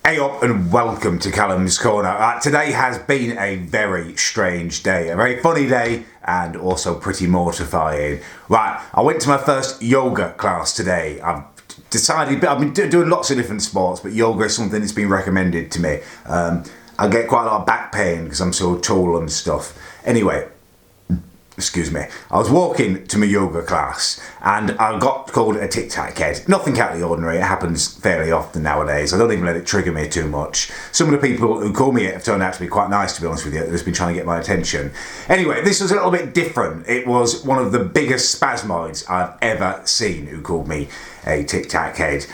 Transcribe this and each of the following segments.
Hey up and welcome to Callum's Corner. Today has been a very strange day, a very funny day and also pretty mortifying. Right, I went to my first yoga class today. I've been doing lots of different sports, but yoga is something that's been recommended to me. I get quite a lot of back pain because I'm so tall and stuff. Anyway, excuse me, I was walking to my yoga class and I got called a tic-tac head. Nothing out of the ordinary, it happens fairly often nowadays. I don't even let it trigger me too much. Some of the people who call me it have turned out to be quite nice, to be honest with you. They've just been trying to get my attention. Anyway, this was a little bit different. It was one of the biggest spasmoids I've ever seen who called me a tic-tac head.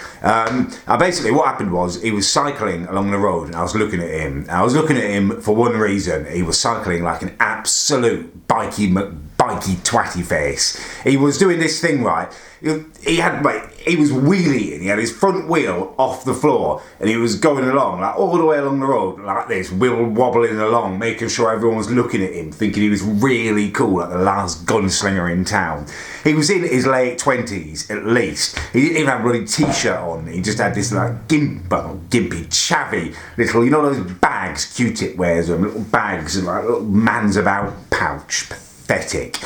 Basically what happened was he was cycling along the road and I was looking at him. I was looking at him for one reason. He was cycling like an absolute bikey twatty face. He was doing this thing, right? He was wheeling. He had his front wheel off the floor and he was going along, like all the way along the road, like this, wobbling along, making sure everyone was looking at him, thinking he was really cool, like the last gunslinger in town. He was in his late 20s at least. He didn't even have a bloody t-shirt on. He just had this like gimpy, chavvy little, you know those bags Q-tip wears them, little bags and like little man's about pouch. Pathetic,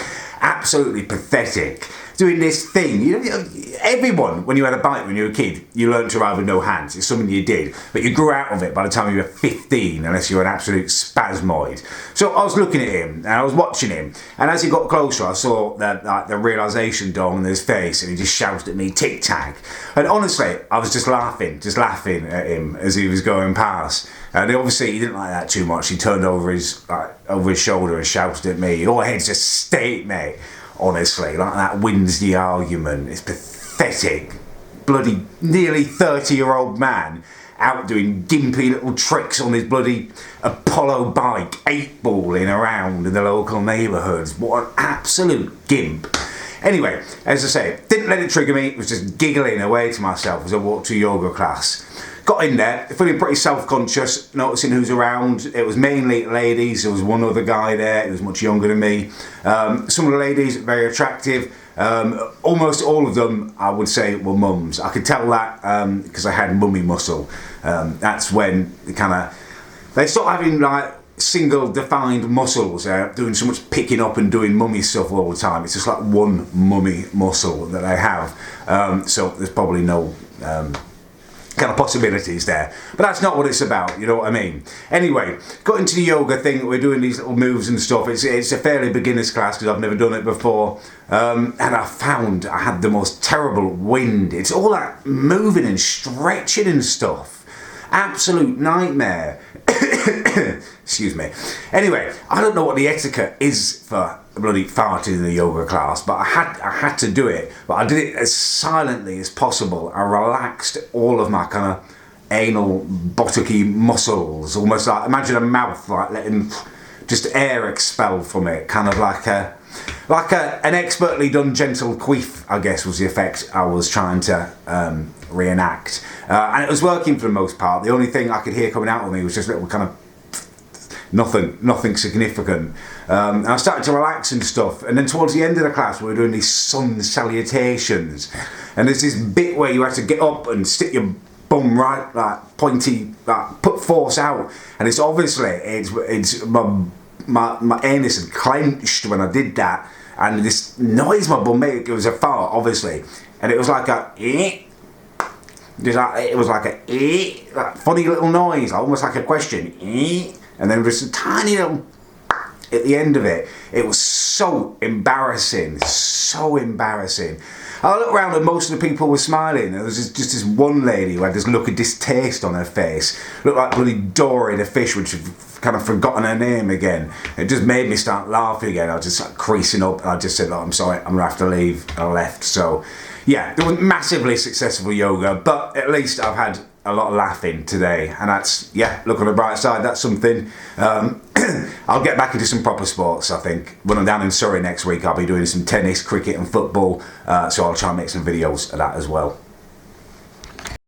absolutely pathetic. Doing this thing, you know, everyone, when you had a bike when you were a kid, you learned to ride with no hands. It's something you did, but you grew out of it by the time you were 15, unless you were an absolute spasmoid. So I was looking at him and I was watching him, and as he got closer, I saw the realization dawn on his face, and he just shouted at me, "Tic Tac!" And honestly, I was just laughing at him as he was going past. And obviously he didn't like that too much. He turned over his shoulder and shouted at me, "Your head's a state, mate." Honestly, like that wins the argument. It's pathetic. Bloody nearly 30-year-old man out doing gimpy little tricks on his bloody Apollo bike, 8-balling around in the local neighbourhoods. What an absolute gimp. Anyway, as I say, didn't let it trigger me. It was just giggling away to myself as I walked to yoga class. Got in there, feeling pretty self-conscious, noticing who's around. It was mainly ladies. There was one other guy there. He was much younger than me. Some of the ladies, very attractive. Almost all of them, I would say, were mums. I could tell that because I had mummy muscle. That's when they start having like single defined muscles, doing so much picking up and doing mummy stuff all the time. It's just like one mummy muscle that they have. So there's probably no kind of possibilities there, but that's not what it's about, you know what I mean. Anyway, got into the yoga thing. We're doing these little moves and stuff. It's a fairly beginner's class because I've never done it before, and I found I had the most terrible wind. It's all that moving and stretching and stuff, absolute nightmare. Excuse me. Anyway, I don't know what the etiquette is for bloody farting in the yoga class, but I had to do it. But I did it as silently as possible. I relaxed all of my kind of anal buttocky muscles, almost like, imagine a mouth like letting just air expel from it, kind of like an expertly done gentle queef, I guess was the effect I was trying to reenact. And it was working for the most part. The only thing I could hear coming out of me was just little kind of nothing significant. And I started to relax and stuff, and then towards the end of the class we were doing these sun salutations, and there's this bit where you have to get up and stick your bum right, like pointy, like put force out, and it's obviously it's my anus had clenched when I did that, and this noise my bum made, it was a fart obviously, and it was like a like funny little noise, almost like a question, and then just a tiny little at the end of it. It was so embarrassing, so embarrassing. I looked around and most of the people were smiling. There was just this one lady who had this look of distaste on her face. Looked like bloody Dory the fish, which had kind of forgotten her name again. It just made me start laughing again. I was just like creasing up and I just said, "Oh, I'm sorry, I'm gonna have to leave." And I left. So yeah, it was massively successful yoga, but at least I've had a lot of laughing today, and that's, yeah, look on the bright side, that's something. I'll get back into some proper sports, I think. When I'm down in Surrey next week, I'll be doing some tennis, cricket and football, so I'll try and make some videos of that as well.